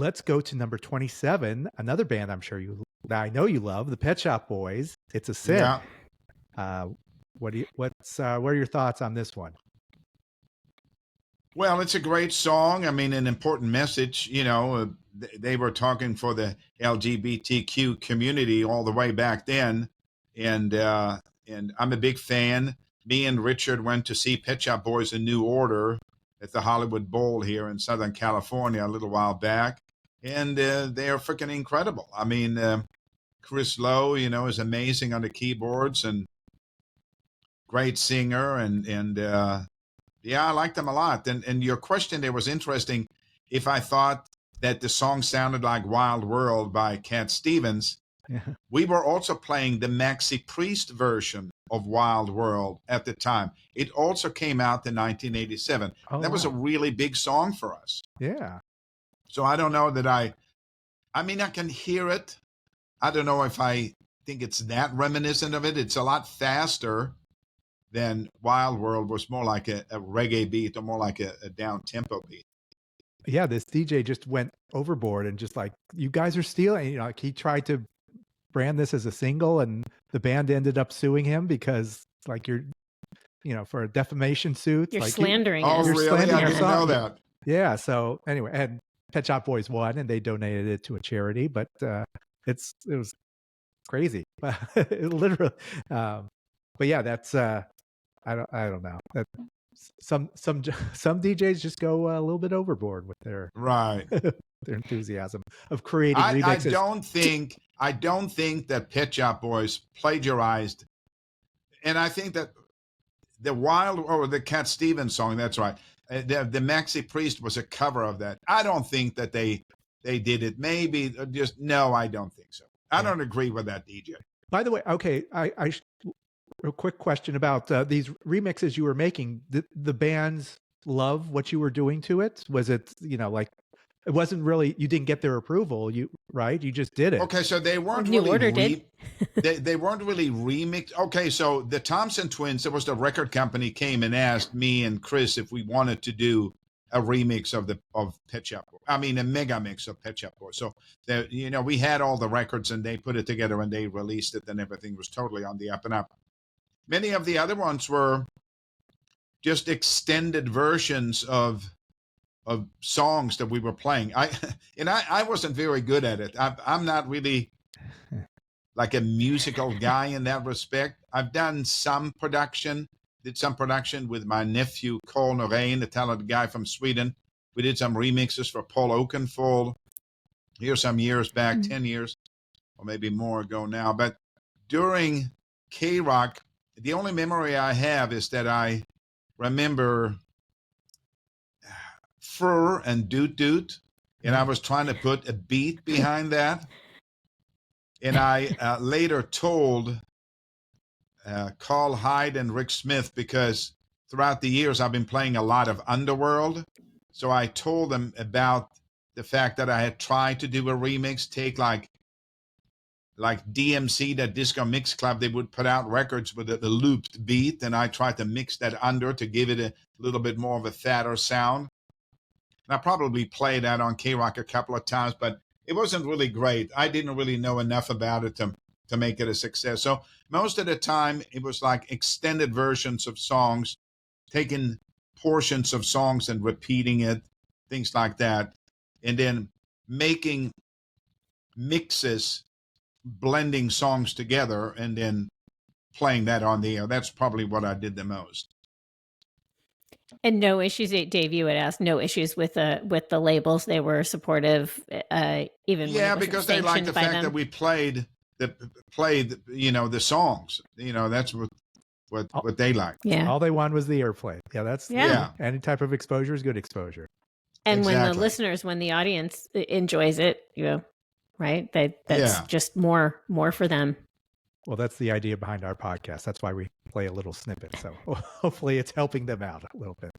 let's go to number 27, another band that I know you love, the Pet Shop Boys. It's a Sin. Yeah. What are your thoughts on this one? Well, it's a great song. I mean, an important message. They were talking for the LGBTQ community all the way back then, and I'm a big fan. Me and Richard went to see Pet Shop Boys in New Order at the Hollywood Bowl here in Southern California a little while back, and they are freaking incredible. I mean, Chris Lowe, is amazing on the keyboards and great singer, and yeah, I liked them a lot. And your question there was interesting. If I thought that the song sounded like Wild World by Cat Stevens, we were also playing the Maxi Priest version of Wild World at the time. It also came out in 1987. That was a really big song for us. Yeah. So I don't know that I mean, I can hear it. I don't know if I think it's that reminiscent of it. It's a lot faster than Wild World was more like a reggae beat or more like a down tempo beat. Yeah, this DJ just went overboard and just like, you guys are stealing. Like he tried to brand this as a single, and the band ended up suing him because like you're, for a defamation suit. You're like slandering. Oh, really? I didn't know that. Yeah. So anyway, and Pet Shop Boys won, and they donated it to a charity. But it was crazy, literally. But yeah, that's. I don't know. Some DJs just go a little bit overboard with their their enthusiasm of creating remixes. I don't think that Pet Shop Boys plagiarized, and I think that the Cat Stevens song. That's right. The Maxi Priest was a cover of that. I don't think that they did it. Maybe no. I don't think so. I don't agree with that, DJ. By the way, okay, a quick question about these remixes you were making. The bands love what you were doing to it? Was it, like, it wasn't really, you didn't get their approval, right? You just did it. Okay, so they weren't New really Order did. they weren't really remixed. Okay, so the Thompson Twins, it was the record company, came and asked me and Chris if we wanted to do a remix of Pet Shop Boys. I mean, a mega mix of Pet Shop Boys. So we had all the records and they put it together and they released it and everything was totally on the up and up. Many of the other ones were just extended versions of songs that we were playing. I wasn't very good at it. I'm not really like a musical guy in that respect. I've done some production, did some production with my nephew, Carl Norén, a talented guy from Sweden. We did some remixes for Paul Oakenfold here some years back, 10 years or maybe more ago now. But during KROQ, the only memory I have is that I remember Fur and Doot Doot, and I was trying to put a beat behind that. And I later told Carl Hyde and Rick Smith, because throughout the years I've been playing a lot of Underworld. So I told them about the fact that I had tried to do a remix, take like DMC, that Disco Mix Club, they would put out records with the looped beat, and I tried to mix that under to give it a little bit more of a fatter sound. And I probably played that on KROQ a couple of times, but it wasn't really great. I didn't really know enough about it to make it a success. So most of the time, it was like extended versions of songs, taking portions of songs and repeating it, things like that, and then making mixes, blending songs together and then playing that on the air. That's probably what I did the most. And no issues, Dave, you had asked, no issues with the labels. They were supportive, even when because they liked the fact that we played the songs. That's what they liked. Yeah. All they wanted was the airplay. Yeah. Any type of exposure is good exposure. And when the audience enjoys it, right? That's just more for them. Well, that's the idea behind our podcast. That's why we play a little snippet. So hopefully it's helping them out a little bit.